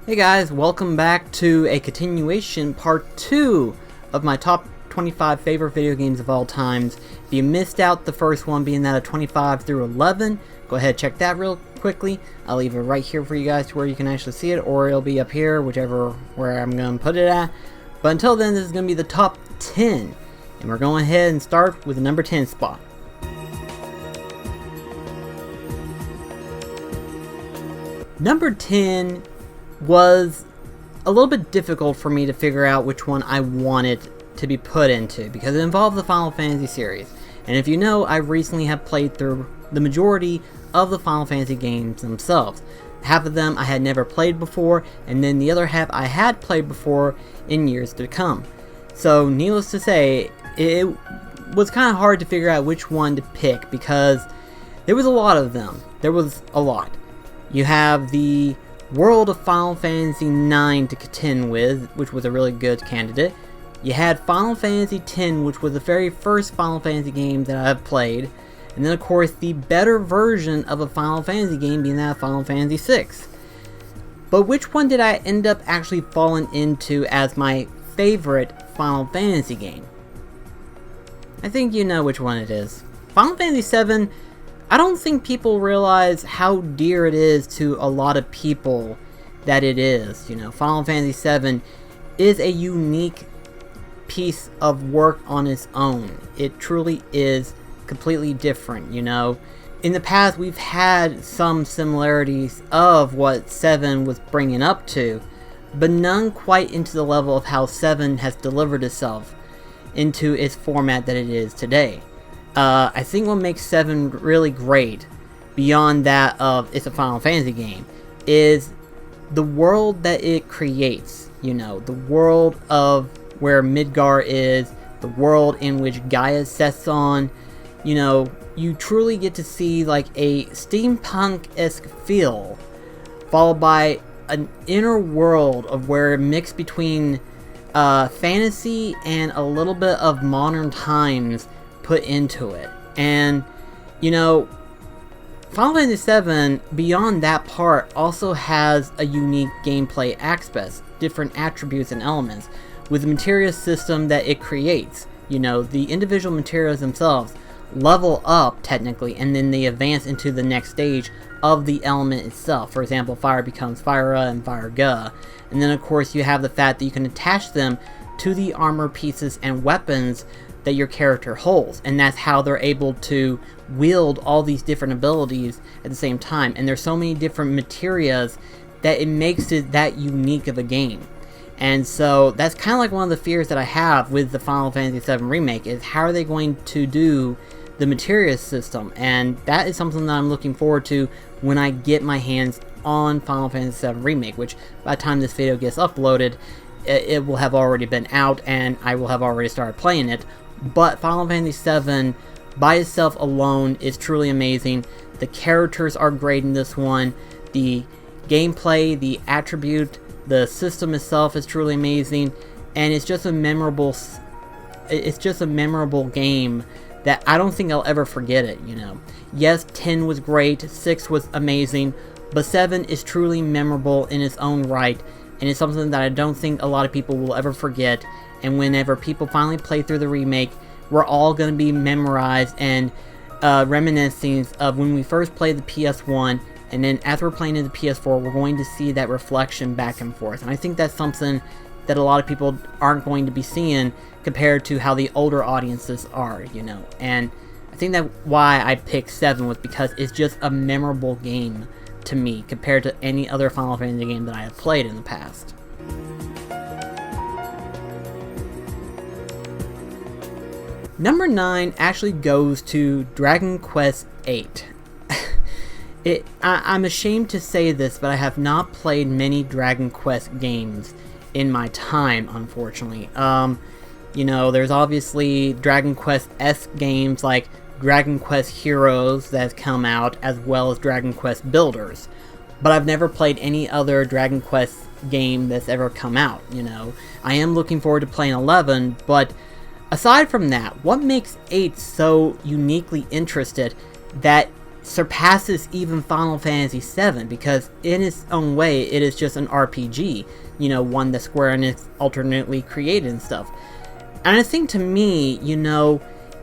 Hey guys, welcome back to a continuation, part 2 of my top 25 favorite video games of all times. If you missed out the first one being that of 25 through 11, go ahead and check that real quickly. I'll leave it right here for you guys to where you can actually see it, or it'll be up here, where I'm going to put it at. But until then, this is going to be the top 10, and we're going ahead and start with the number 10 spot. Number 10 was a little bit difficult for me to figure out which one I wanted to be put into because it involved the Final Fantasy series. And if you know, I recently have played through the majority of the Final Fantasy games themselves. Half of them I had never played before, and then the other half I had played before in years to come. So needless to say, it was kind of hard to figure out which one to pick because there was a lot of them. There was a lot. You have the world of Final Fantasy IX to contend with, which was a really good candidate. You had Final Fantasy X, which was the very first Final Fantasy game that I've played. And then of course the better version of a Final Fantasy game being that of Final Fantasy VI. But which one did I end up actually falling into as my favorite Final Fantasy game? I think you know which one it is. Final Fantasy VII, I don't think people realize how dear it is to a lot of people that it is. You know, Final Fantasy VII is a unique piece of work on its own. It truly is completely different, you know. In the past, we've had some similarities of what 7 was bringing up to, but none quite into the level of how 7 has delivered itself into its format that it is today. I think what makes 7 really great, beyond that of it's a Final Fantasy game, is the world that it creates. You know, the world of where Midgar is, the world in which Gaia sets on. You know, you truly get to see like a steampunk-esque feel, followed by an inner world of where it mixed between fantasy and a little bit of modern times put into it. And you know, Final Fantasy VII, beyond that part, also has a unique gameplay aspect, different attributes and elements with the material system that it creates. You know, the individual materials themselves level up technically, and then they advance into the next stage of the element itself. For example, fire becomes Fire-a and Fire-ga, and then of course you have the fact that you can attach them to the armor pieces and weapons that your character holds, and that's how they're able to wield all these different abilities at the same time. And there's so many different materias that it makes it that unique of a game. And so that's kind of like one of the fears that I have with the Final Fantasy VII Remake, is how are they going to do the materia system. And that is something that I'm looking forward to when I get my hands on Final Fantasy VII Remake, which by the time this video gets uploaded, it will have already been out and I will have already started playing it. But Final Fantasy VII by itself alone is truly amazing. The characters are great in this one. The gameplay, the attribute, the system itself is truly amazing, and it's just a memorable game that I don't think I'll ever forget it, you know. Yes, 10 was great, 6 was amazing, but 7 is truly memorable in its own right, and it's something that I don't think a lot of people will ever forget. And whenever people finally play through the remake, we're all going to be memorized and reminiscing of when we first played the PS1, and then as we're playing in the PS4, we're going to see that reflection back and forth. And I think that's something that a lot of people aren't going to be seeing compared to how the older audiences are, you know. And I think that why I picked 7 was because it's just a memorable game to me compared to any other Final Fantasy game that I have played in the past. Number 9 actually goes to Dragon Quest VIII. I'm ashamed to say this, but I have not played many Dragon Quest games in my time, unfortunately. You know, there's obviously Dragon Quest-esque games like Dragon Quest Heroes that has come out, as well as Dragon Quest Builders. But I've never played any other Dragon Quest game that's ever come out, you know. I am looking forward to playing 11, but aside from that, what makes 8 so uniquely interested that surpasses even Final Fantasy VII, because in its own way, it is just an RPG, you know, one that Square Enix alternately created and stuff. And I think to me, you know,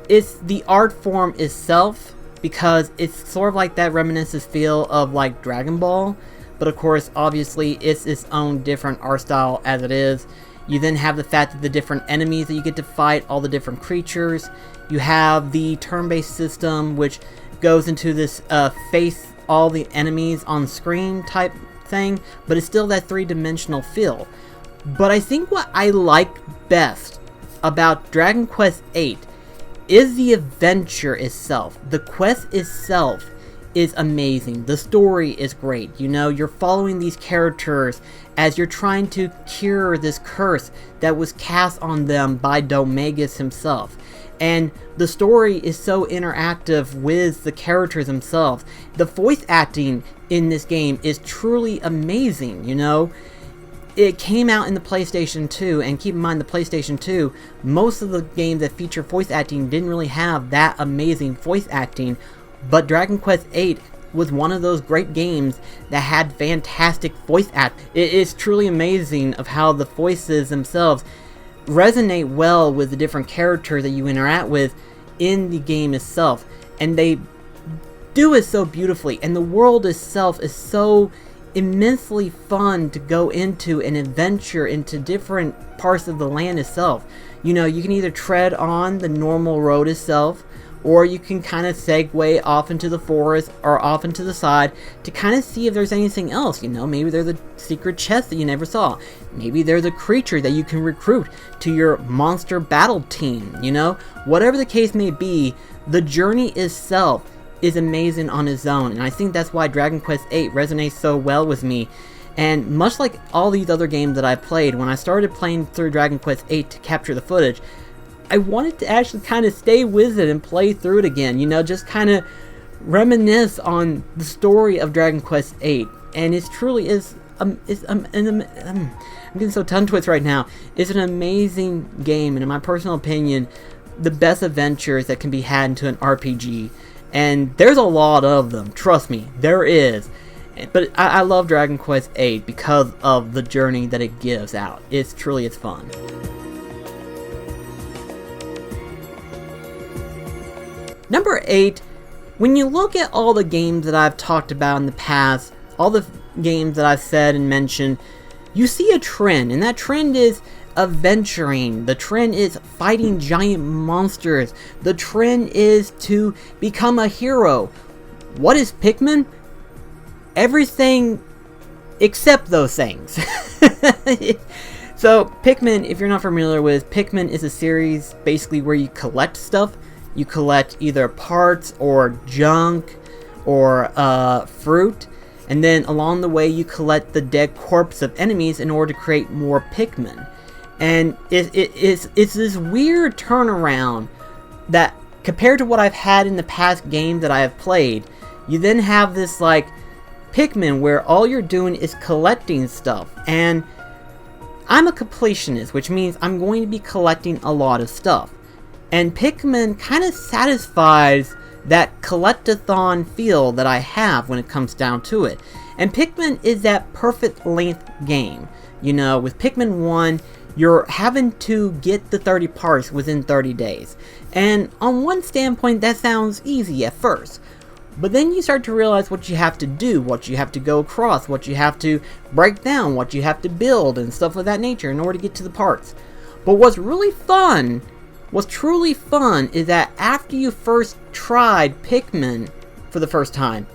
it's the art form itself, because it's sort of like that reminiscent feel of like Dragon Ball, but of course, obviously, it's its own different art style as it is. You then have the fact that the different enemies that you get to fight, all the different creatures. You have the turn-based system, which goes into this face all the enemies on screen type thing, but it's still that three-dimensional feel. But I think what I like best about Dragon Quest VIII is the adventure itself. The quest itself is amazing. The story is great. You know, you're following these characters as you're trying to cure this curse that was cast on them by Domegas himself. And the story is so interactive with the characters themselves. The voice acting in this game is truly amazing, you know. It came out in the PlayStation 2, and keep in mind the PlayStation 2, most of the games that feature voice acting didn't really have that amazing voice acting, but Dragon Quest VIII was one of those great games that had fantastic voice acting. It is truly amazing of how the voices themselves resonate well with the different characters that you interact with in the game itself, and they do it so beautifully, and the world itself is so immensely fun to go into and adventure into different parts of the land itself. You know, you can either tread on the normal road itself, or you can kind of segue off into the forest or off into the side to kind of see if there's anything else. You know, maybe there's a secret chest that you never saw. Maybe there's a creature that you can recruit to your monster battle team, you know? Whatever the case may be, the journey itself is amazing on its own, and I think that's why Dragon Quest VIII resonates so well with me. And much like all these other games that I played, when I started playing through Dragon Quest VIII to capture the footage, I wanted to actually kind of stay with it and play through it again, you know, just kind of reminisce on the story of Dragon Quest VIII. And it truly is, I'm getting so tongue twisted right now. It's an amazing game, and in my personal opinion, the best adventures that can be had into an RPG. And there's a lot of them, trust me, there is. But I love Dragon Quest VIII because of the journey that it gives out. It's fun. Number 8, when you look at all the games that I've talked about in the past, all the games that I've said and mentioned, you see a trend, and that trend is adventuring. The trend is fighting giant monsters. The trend is to become a hero. What is Pikmin? Everything except those things. So Pikmin, if you're not familiar with, Pikmin is a series basically where you collect stuff. You collect either parts or junk or fruit, and then along the way you collect the dead corpse of enemies in order to create more Pikmin. And it's this weird turnaround that, compared to what I've had in the past games that I have played, you then have this like Pikmin where all you're doing is collecting stuff. And I'm a completionist, which means I'm going to be collecting a lot of stuff. And Pikmin kind of satisfies that collect-a-thon feel that I have when it comes down to it. And Pikmin is that perfect length game. You know, with Pikmin 1, you're having to get the 30 parts within 30 days. And on one standpoint, that sounds easy at first. But then you start to realize what you have to do, what you have to go across, what you have to break down, what you have to build, and stuff of that nature in order to get to the parts. But what's truly fun is that after you first tried Pikmin for the first time,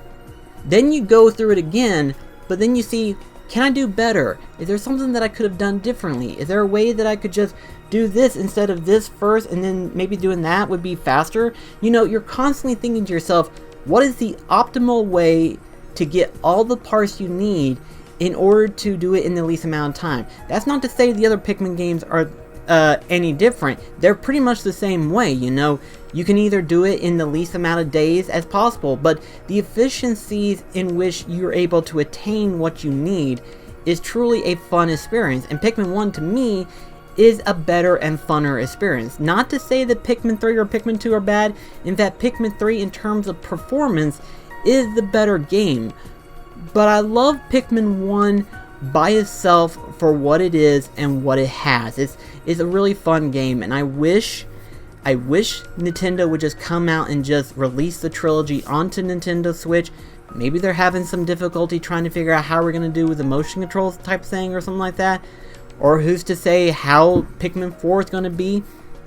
then you go through it again, but then you see, can I do better? Is there something that I could have done differently? Is there a way that I could just do this instead of this first, and then maybe doing that would be faster? You know, you're constantly thinking to yourself, what is the optimal way to get all the parts you need in order to do it in the least amount of time? That's not to say the other Pikmin games are any different. They're pretty much the same way, you know. You can either do it in the least amount of days as possible, but the efficiencies in which you're able to attain what you need is truly a fun experience. And Pikmin 1 to me is a better and funner experience. Not to say that Pikmin 3 or Pikmin 2 are bad. In fact, Pikmin 3 in terms of performance is the better game. But I love Pikmin 1 by itself for what it is and what it has. It's a really fun game, and I wish Nintendo would just come out and just release the trilogy onto Nintendo Switch. Maybe they're having some difficulty trying to figure out how we're going to do with the motion controls type thing or something like that. Or who's to say how Pikmin 4 is going to be?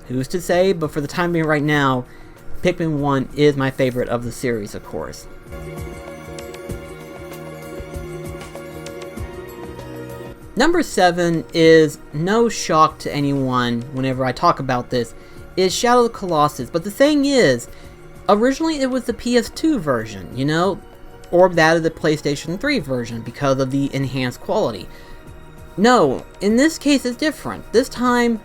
Who's to say? But for the time being right now, Pikmin 1 is my favorite of the series, of course. Number 7 is no shock to anyone whenever I talk about this, is Shadow of the Colossus. But the thing is, originally it was the PS2 version, you know, or that of the PlayStation 3 version because of the enhanced quality. No, in this case it's different. This time,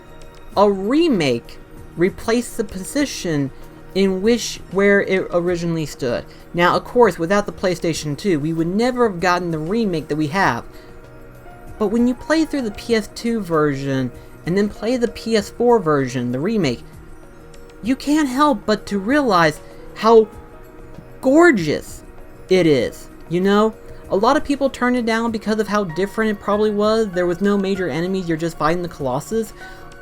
a remake replaced the position in where it originally stood. Now, of course, without the PlayStation 2, we would never have gotten the remake that we have. But when you play through the PS2 version and then play the PS4 version, the remake, you can't help but to realize how gorgeous it is, you know? A lot of people turned it down because of how different it probably was. There was no major enemies, you're just fighting the Colossus.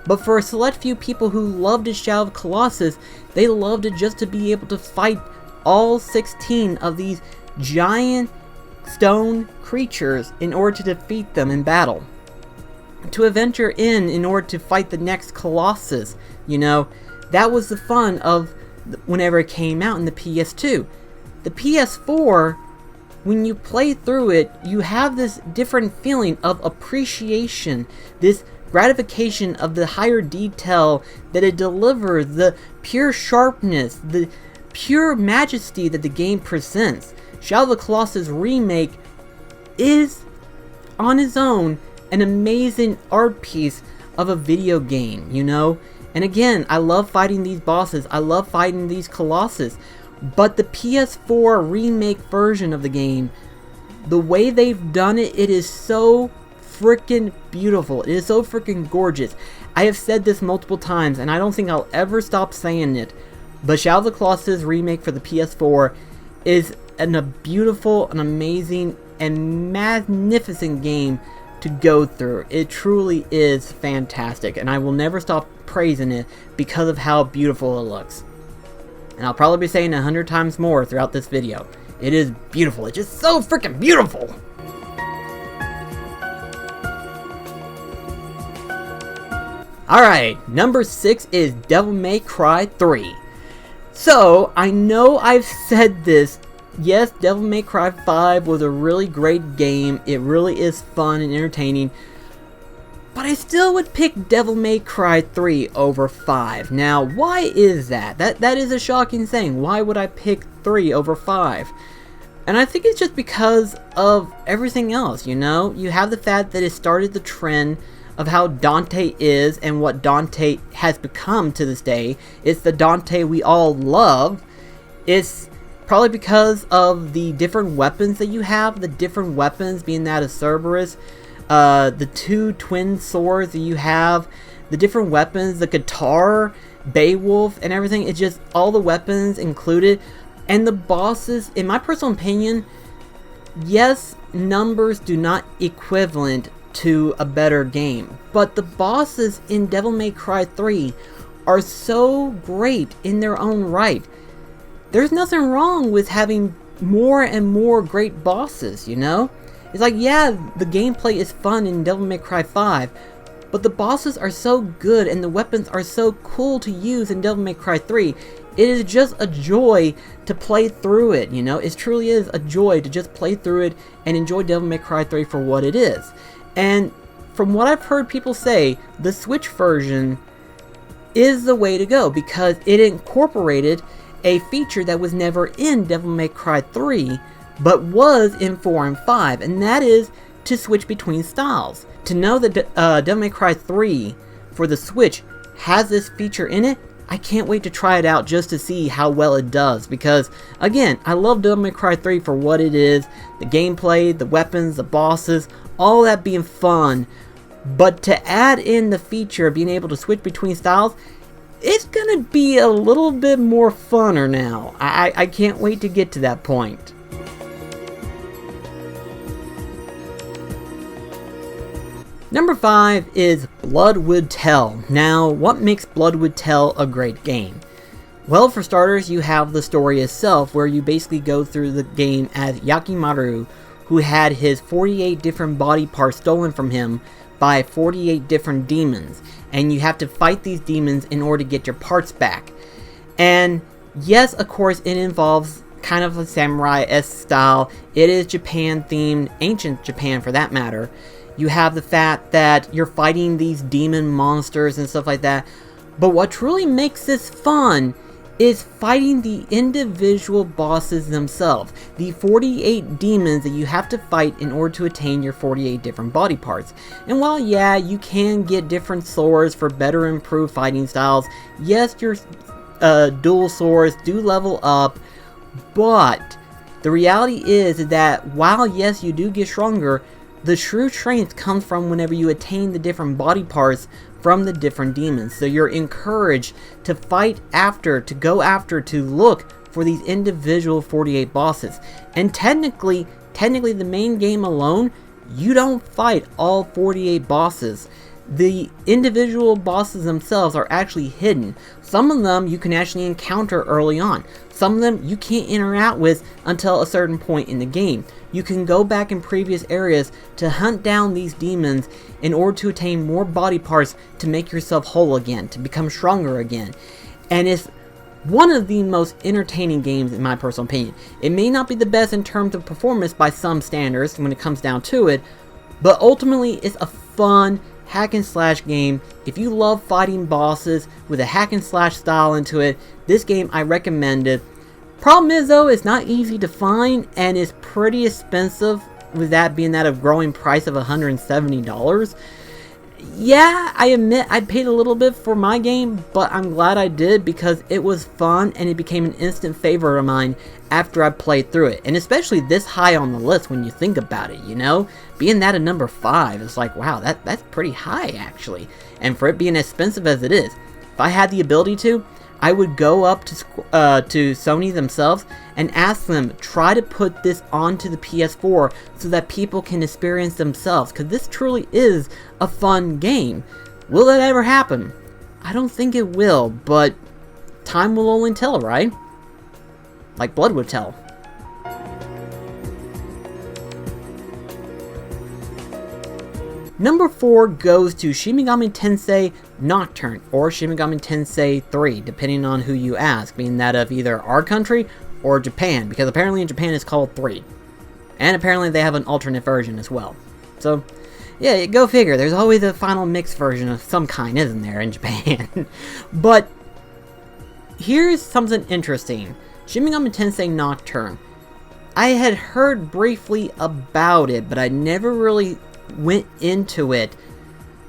But for a select few people who loved Shadow of Colossus, they loved it just to be able to fight all 16 of these giant stone creatures in order to defeat them in battle. To adventure in order to fight the next Colossus, you know, that was the fun of whenever it came out in the PS2. The PS4, when you play through it, you have this different feeling of appreciation, this gratification of the higher detail that it delivers, the pure sharpness, the pure majesty that the game presents. Shadow of the Colossus remake is, on its own, an amazing art piece of a video game, you know? And again, I love fighting these bosses, I love fighting these Colossus, but the PS4 remake version of the game, the way they've done it, it is so freaking beautiful. It is so freaking gorgeous. I have said this multiple times, and I don't think I'll ever stop saying it, but Shadow of the Colossus remake for the PS4 is a beautiful, an amazing, and magnificent game to go through. It truly is fantastic, and I will never stop praising it because of how beautiful it looks. And I'll probably be saying 100 times more throughout this video. It is beautiful. It's just so freaking beautiful! Alright, number 6 is Devil May Cry 3. So, I know I've said this. Yes, Devil May Cry 5 was a really great game. It really is fun and entertaining. But I still would pick Devil May Cry 3 over 5. Now, why is that? That is a shocking thing. Why would I pick 3 over 5? And I think it's just because of everything else, you know? You have the fact that it started the trend of how Dante is and what Dante has become to this day. It's the Dante we all love. It's probably because of the different weapons that you have. The different weapons being that of Cerberus. The 2 twin swords that you have. The different weapons. The guitar. Beowulf and everything. It's just all the weapons included. And the bosses, in my personal opinion, yes, numbers do not equivalent to a better game, but the bosses in Devil May Cry 3 are so great in their own right. There's nothing wrong with having more and more great bosses, you know? It's like, yeah, the gameplay is fun in Devil May Cry 5, but the bosses are so good and the weapons are so cool to use in Devil May Cry 3. It is just a joy to play through it, you know? It truly is a joy to just play through it and enjoy Devil May Cry 3 for what it is. And from what I've heard people say, the Switch version is the way to go because it incorporated a feature that was never in Devil May Cry 3, but was in 4 and 5, and that is to switch between styles. To know that Devil May Cry 3 for the Switch has this feature in it, I can't wait to try it out just to see how well it does, because, again, I love Devil May Cry 3 for what it is, the gameplay, the weapons, the bosses, all that being fun, but to add in the feature of being able to switch between styles, it's gonna be a little bit more funner now. I can't wait to get to that point. Number 5 is Blood Would Tell. Now, what makes Blood Would Tell a great game? Well, for starters, you have the story itself, where you basically go through the game as Yakimaru, who had his 48 different body parts stolen from him by 48 different demons. And you have to fight these demons in order to get your parts back. And yes, of course, it involves kind of a samurai-esque style. It is Japan-themed, ancient Japan for that matter. You have the fact that you're fighting these demon monsters and stuff like that. But what truly makes this fun is fighting the individual bosses themselves. The 48 demons that you have to fight in order to attain your 48 different body parts. And while, yeah, you can get different swords for better improved fighting styles. Yes, your dual swords do level up. But the reality is that while, yes, you do get stronger, the true strength comes from whenever you attain the different body parts from the different demons. So you're encouraged to fight after, to go after, to look for these individual 48 bosses. And technically the main game alone, you don't fight all 48 bosses. The individual bosses themselves are actually hidden. Some of them you can actually encounter early on. Some of them you can't interact with until a certain point in the game. You can go back in previous areas to hunt down these demons in order to attain more body parts to make yourself whole again, to become stronger again. And it's one of the most entertaining games in my personal opinion. It may not be the best in terms of performance by some standards when it comes down to it, but ultimately it's a fun hack and slash game. If you love fighting bosses with a hack and slash style into it, this game I recommend it. Problem is though, it's not easy to find and it's pretty expensive, with that being that a growing price of $170. Yeah, I admit I paid a little bit for my game, but I'm glad I did because it was fun and it became an instant favorite of mine after I played through it. And especially this high on the list when you think about it, you know? Being that a number 5, it's like, wow, that's pretty high actually. And for it being as expensive as it is, if I had the ability to, I would go up to Sony themselves and ask them, try to put this onto the PS4 so that people can experience themselves, because this truly is a fun game. Will that ever happen? I don't think it will, but time will only tell, right? Like Blood would tell. Number 4 goes to Shin Megami Tensei Nocturne, or Shin Megami Tensei 3, depending on who you ask, being that of either our country or Japan, because apparently in Japan it's called 3. And apparently they have an alternate version as well. So, yeah, go figure, there's always a final mixed version of some kind, isn't there, in Japan? But, here's something interesting. Shin Megami Tensei Nocturne. I had heard briefly about it, but I never really went into it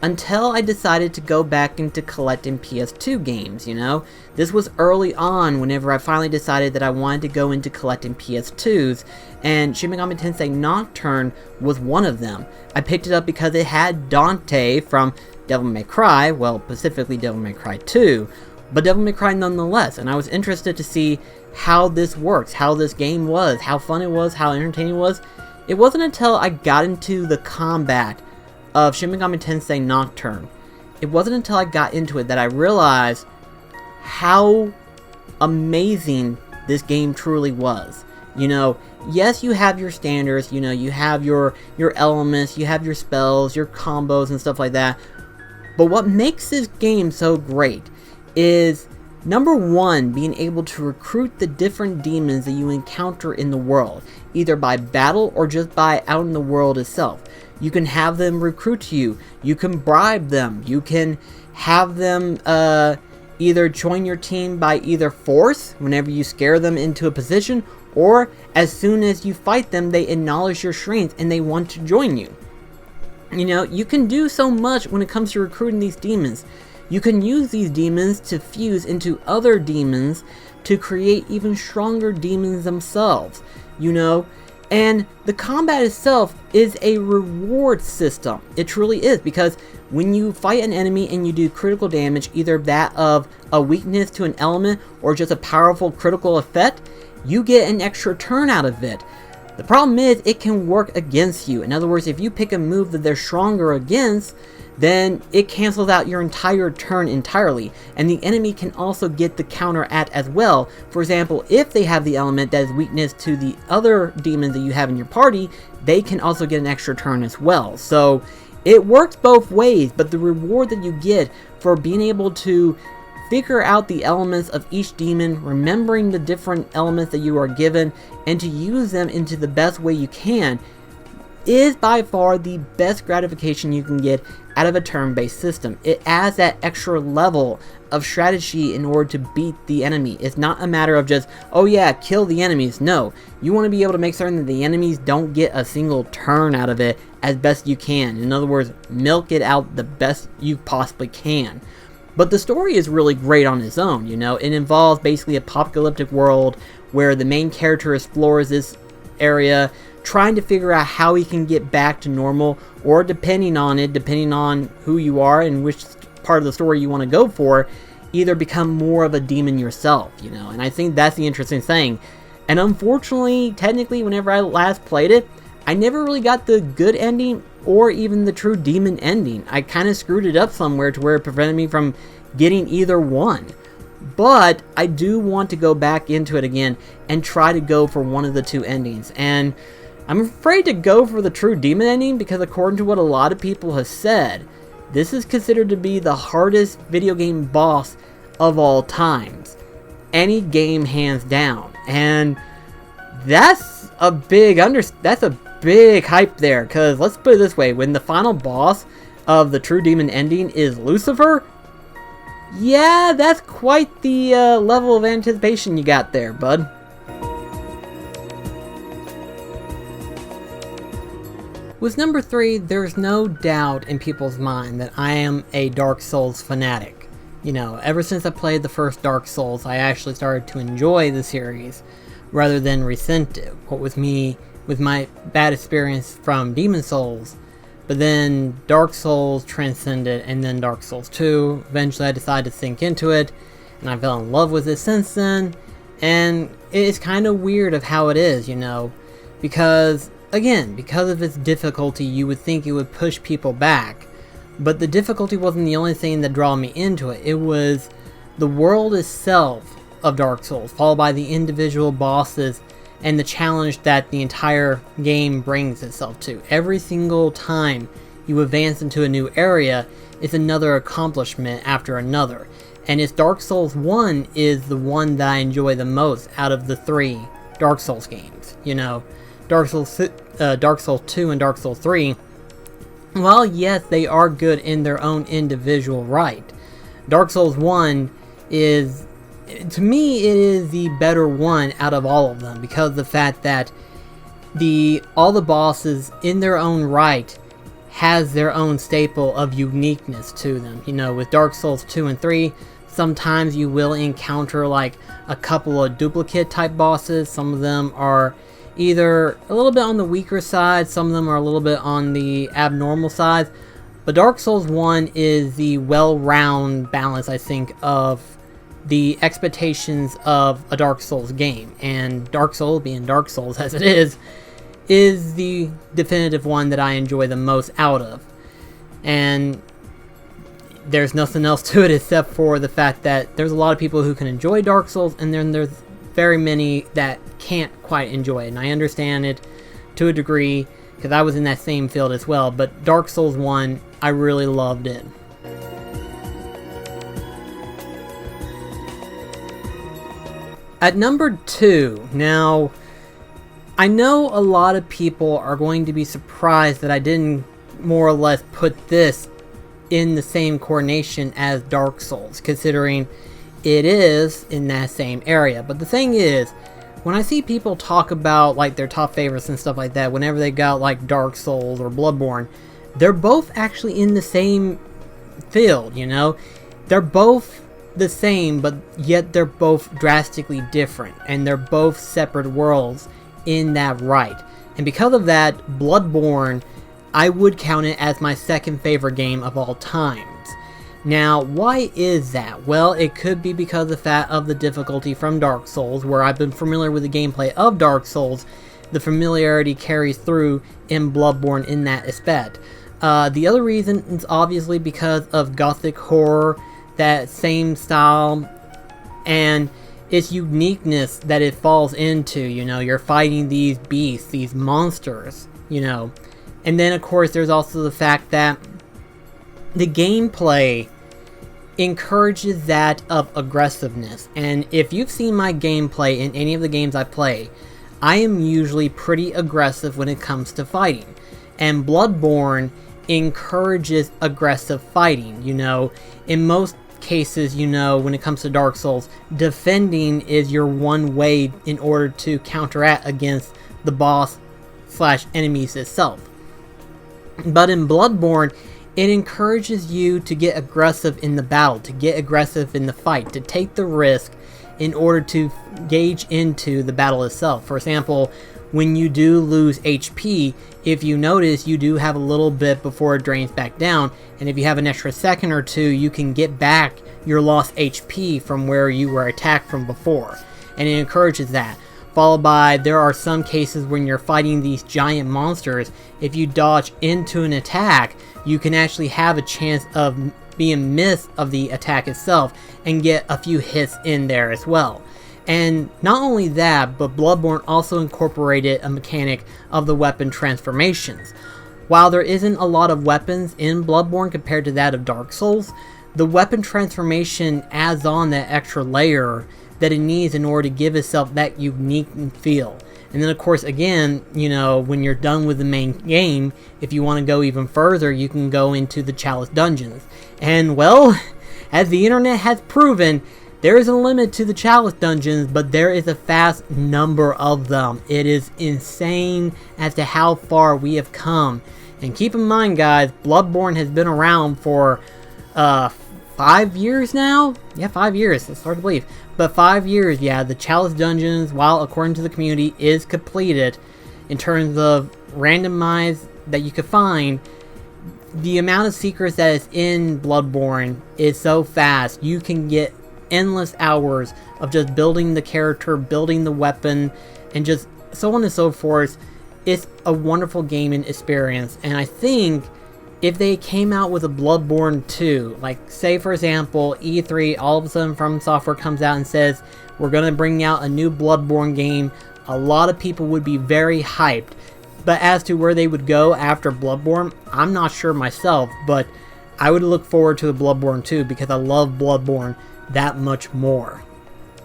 until I decided to go back into collecting PS2 games, you know? This was early on whenever I finally decided that I wanted to go into collecting PS2s, and Shin Megami Tensei Nocturne was one of them. I picked it up because it had Dante from Devil May Cry, well, specifically Devil May Cry 2, but Devil May Cry nonetheless, and I was interested to see how this works, how this game was, how fun it was, how entertaining it was. It wasn't until I got into the combat of Shin Megami Tensei Nocturne, it wasn't until I got into it that I realized how amazing this game truly was. You know, yes, you have your standards, you know, you have your elements, you have your spells, your combos and stuff like that, but what makes this game so great is, number 1, being able to recruit the different demons that you encounter in the world, either by battle or just by out in the world itself. You can have them recruit you, you can bribe them, you can have them either join your team by either force, whenever you scare them into a position, or as soon as you fight them, they acknowledge your strength and they want to join you. You know, you can do so much when it comes to recruiting these demons. You can use these demons to fuse into other demons to create even stronger demons themselves, you know? And the combat itself is a reward system. It truly is, because when you fight an enemy and you do critical damage, either that of a weakness to an element or just a powerful critical effect, you get an extra turn out of it. The problem is, it can work against you. In other words, if you pick a move that they're stronger against, then it cancels out your entire turn entirely, and the enemy can also get the counter at as well. For example, if they have the element that is weakness to the other demons that you have in your party, they can also get an extra turn as well. So it works both ways, but the reward that you get for being able to figure out the elements of each demon, remembering the different elements that you are given, and to use them into the best way you can, is by far the best gratification you can get out of a turn-based system. It adds that extra level of strategy in order to beat the enemy. It's not a matter of just, oh yeah, kill the enemies. No, you want to be able to make certain that the enemies don't get a single turn out of it as best you can. In other words, milk it out the best you possibly can. But the story is really great on its own, you know. It involves basically a apocalyptic world where the main character explores this area, trying to figure out how he can get back to normal, or depending on who you are and which part of the story you want to go for, either become more of a demon yourself, you know. And I think that's the interesting thing. And unfortunately, technically, whenever I last played it, I never really got the good ending or even the true demon ending. I kind of screwed it up somewhere to where it prevented me from getting either one. But I do want to go back into it again and try to go for one of the two endings. And I'm afraid to go for the true demon ending because according to what a lot of people have said, this is considered to be the hardest video game boss of all times. Any game hands down. And that's a big hype there, because let's put it this way, when the final boss of the true demon ending is Lucifer, yeah, that's quite the level of anticipation you got there, bud. With number 3, there's no doubt in people's mind that I am a Dark Souls fanatic. You know, ever since I played the first Dark Souls, I actually started to enjoy the series rather than resent it. What with me, with my bad experience from Demon Souls, but then Dark Souls transcended, and then Dark Souls 2. Eventually I decided to sink into it, and I fell in love with it since then, and it's kind of weird of how it is, you know, because, again, because of its difficulty, you would think it would push people back, but the difficulty wasn't the only thing that drew me into it. It was the world itself of Dark Souls, followed by the individual bosses and the challenge that the entire game brings itself to. Every single time you advance into a new area is another accomplishment after another. And it's Dark Souls 1 is the one that I enjoy the most out of the 3 Dark Souls games. You know, Dark Souls 2 and Dark Souls 3, while yes, they are good in their own individual right, Dark Souls 1 is, to me, it is the better one out of all of them, because of the fact that all the bosses in their own right has their own staple of uniqueness to them. You know, with Dark Souls 2 and 3, sometimes you will encounter like a couple of duplicate type bosses. Some of them are either a little bit on the weaker side, some of them are a little bit on the abnormal side. But Dark Souls 1 is the well-rounded balance, I think, of the expectations of a Dark Souls game. And Dark Souls, being Dark Souls as it is the definitive one that I enjoy the most out of. And there's nothing else to it except for the fact that there's a lot of people who can enjoy Dark Souls, and then there's very many that can't quite enjoy it. And I understand it to a degree, because I was in that same field as well. But Dark Souls 1, I really loved it. At number 2, now, I know a lot of people are going to be surprised that I didn't more or less put this in the same coordination as Dark Souls, considering it is in that same area. But the thing is, when I see people talk about like their top favorites and stuff like that, whenever they got like Dark Souls or Bloodborne, they're both actually in the same field, you know? They're both the same, but yet they're both drastically different, and they're both separate worlds in that right. And because of that, Bloodborne, I would count it as my second favorite game of all times. Now, why is that? Well, it could be because of the difficulty from Dark Souls, where I've been familiar with the gameplay of Dark Souls, the familiarity carries through in Bloodborne in that aspect. The other reason is obviously because of Gothic horror, that same style, and its uniqueness that it falls into. You're fighting these beasts, these monsters, And then, of course, there's also the fact that the gameplay encourages that of aggressiveness. And if you've seen my gameplay in any of the games I play, I am usually pretty aggressive when it comes to fighting. And Bloodborne encourages aggressive fighting. In most cases, when it comes to Dark Souls, defending is your one way in order to counteract against the boss / enemies itself. But in Bloodborne, it encourages you to get aggressive in the battle, to get aggressive in the fight, to take the risk in order to gauge into the battle itself. For example, when you do lose HP, if you notice, you do have a little bit before it drains back down, and if you have an extra second or two, you can get back your lost HP from where you were attacked from before, and it encourages that. Followed by, there are some cases when you're fighting these giant monsters, if you dodge into an attack, you can actually have a chance of being missed of the attack itself and get a few hits in there as well. And not only that, but Bloodborne also incorporated a mechanic of the weapon transformations. While there isn't a lot of weapons in Bloodborne compared to that of Dark Souls, the weapon transformation adds on that extra layer that it needs in order to give itself that unique feel. And then, of course, again, when you're done with the main game, if you want to go even further, you can go into the Chalice dungeons. And, well, as the internet has proven, there is a limit to the Chalice dungeons, but there is a vast number of them. It is insane as to how far we have come. And keep in mind, guys, Bloodborne has been around for 5 years now? Yeah, 5 years. It's hard to believe. But 5 years, yeah, the Chalice dungeons, while according to the community, is completed in terms of randomized that you could find. The amount of secrets that is in Bloodborne is so fast. You can get endless hours of just building the character, building the weapon, and just so on and so forth. It's a wonderful gaming experience, and I think if they came out with a Bloodborne 2, like say for example E3 all of a sudden From Software comes out and says we're going to bring out a new Bloodborne game, a lot of people would be very hyped. But as to where they would go after Bloodborne, I'm not sure myself, but I would look forward to a Bloodborne 2 because I love Bloodborne that much more.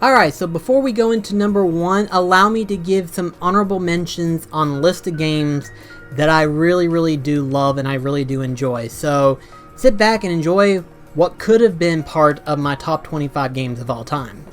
Alright, so before we go into number 1, allow me to give some honorable mentions on a list of games that I really do love and I really do enjoy. So sit back and enjoy what could have been part of my top 25 games of all time.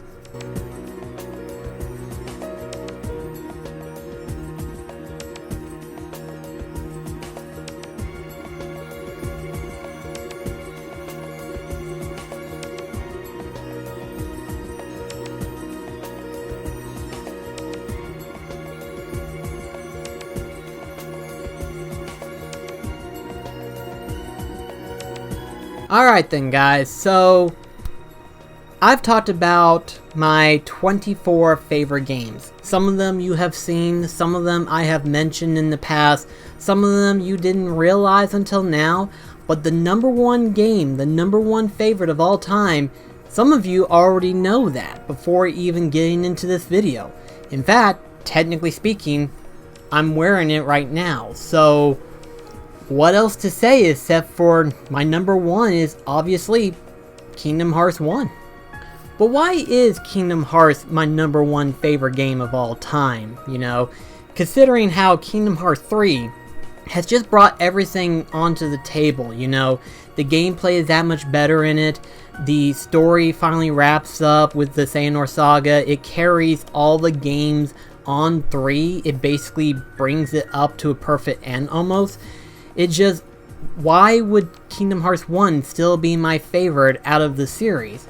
Alright then guys, so I've talked about my 24 favorite games. Some of them you have seen, some of them I have mentioned in the past, some of them you didn't realize until now, but the number one game, the number one favorite of all time, some of you already know that before even getting into this video. In fact, technically speaking, I'm wearing it right now, so what else to say except for my number one is obviously Kingdom Hearts 1. But why is Kingdom Hearts my number one favorite game of all time, considering how Kingdom Hearts 3 has just brought everything onto the table, the gameplay is that much better in it, the story finally wraps up with the Xehanort Saga, it carries all the games on 3, it basically brings it up to a perfect end almost. It just, why would Kingdom Hearts 1 still be my favorite out of the series?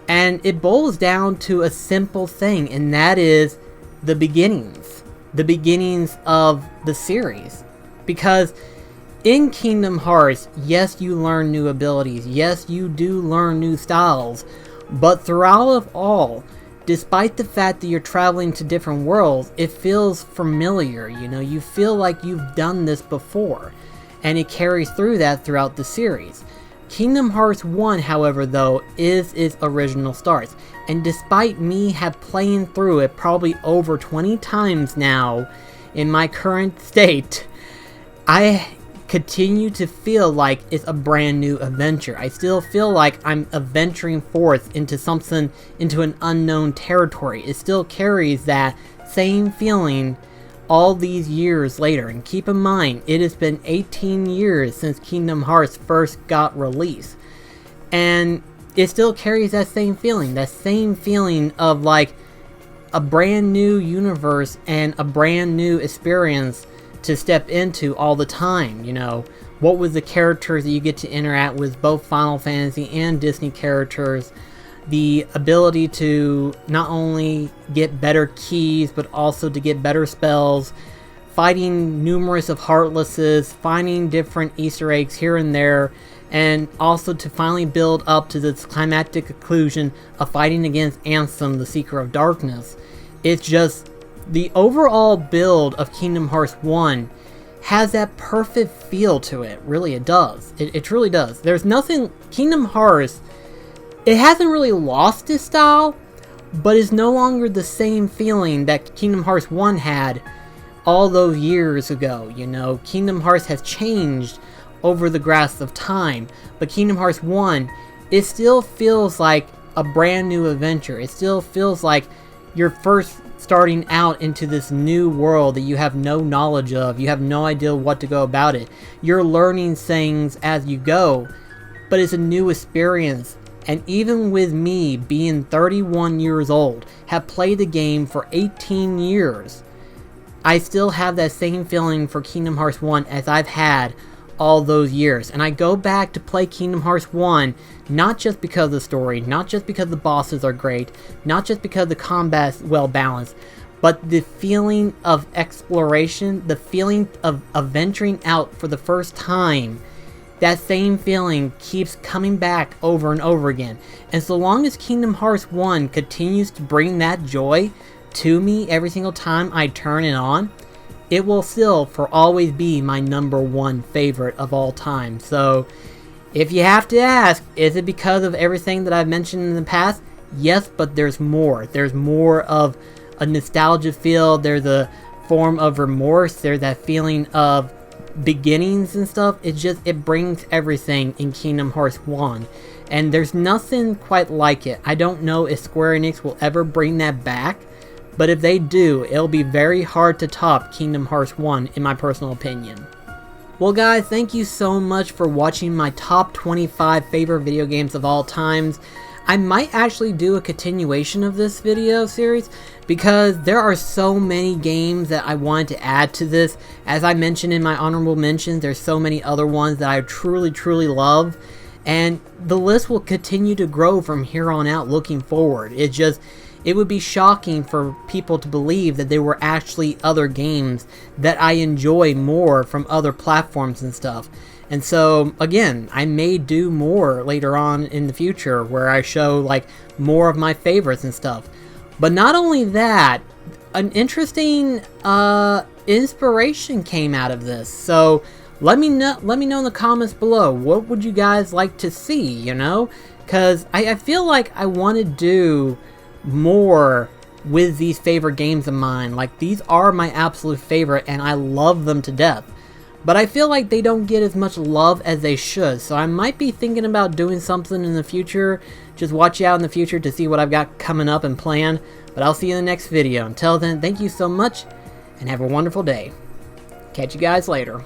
And it boils down to a simple thing, and that is the beginnings. The beginnings of the series. Because in Kingdom Hearts, yes, you learn new abilities. Yes, you do learn new styles. But throughout of all, despite the fact that you're traveling to different worlds, it feels familiar, you know, you feel like you've done this before, and it carries through that throughout the series. Kingdom Hearts 1, however, though, is its original starts, and despite me playing through it probably over 20 times now in my current state, I continue to feel like it's a brand new adventure. I still feel like I'm adventuring forth into something, into an unknown territory. It still carries that same feeling all these years later. And keep in mind, it has been 18 years since Kingdom Hearts first got released. And it still carries that same feeling of like a brand new universe and a brand new experience to step into all the time. You know, what was the characters that you get to interact with, both Final Fantasy and Disney characters, the ability to not only get better keys but also to get better spells, fighting numerous of Heartlesses, finding different Easter eggs here and there, and also to finally build up to this climactic conclusion of fighting against Ansem, the Seeker of Darkness. It's just, the overall build of Kingdom Hearts 1 has that perfect feel to it. Really, it does. It truly does. There's nothing, Kingdom Hearts, it hasn't really lost its style, but it's no longer the same feeling that Kingdom Hearts 1 had all those years ago. You know, Kingdom Hearts has changed over the grasp of time, but Kingdom Hearts 1, it still feels like a brand new adventure. It still feels like you're first starting out into this new world that you have no knowledge of. You have no idea what to go about it. You're learning things as you go, but it's a new experience. And even with me being 31 years old, have played the game for 18 years, I still have that same feeling for Kingdom Hearts 1 as I've had all those years. And I go back to play Kingdom Hearts 1 not just because of the story, not just because the bosses are great, not just because the combat's well balanced, but the feeling of exploration, the feeling of venturing out for the first time. That same feeling keeps coming back over and over again. And so long as Kingdom Hearts 1 continues to bring that joy to me every single time I turn it on, it will still for always be my #1 favorite of all time. So if you have to ask, is it because of everything that I've mentioned in the past? Yes, but there's more. There's more of a nostalgia feel. There's a form of remorse. There's that feeling of beginnings and stuff. It brings everything in Kingdom Hearts 1, and there's nothing quite like it. I don't know if Square Enix will ever bring that back, but if they do, it'll be very hard to top Kingdom Hearts 1 in my personal opinion. Well guys, thank you so much for watching my top 25 favorite video games of all times. I might actually do a continuation of this video series because there are so many games that I wanted to add to this. As I mentioned in my honorable mentions, there's so many other ones that I truly love, and the list will continue to grow from here on out looking forward. It would be shocking for people to believe that there were actually other games that I enjoy more from other platforms and stuff. And so, again, I may do more later on in the future where I show, like, more of my favorites and stuff. But not only that, an interesting inspiration came out of this. So, let me know in the comments below, what would you guys like to see, you know? Because I feel like I want to do more with these favorite games of mine. Like, these are my absolute favorite, and I love them to death. But I feel like they don't get as much love as they should, so I might be thinking about doing something in the future. Just watch out in the future to see what I've got coming up and planned. But I'll see you in the next video. Until then, thank you so much, and have a wonderful day. Catch you guys later.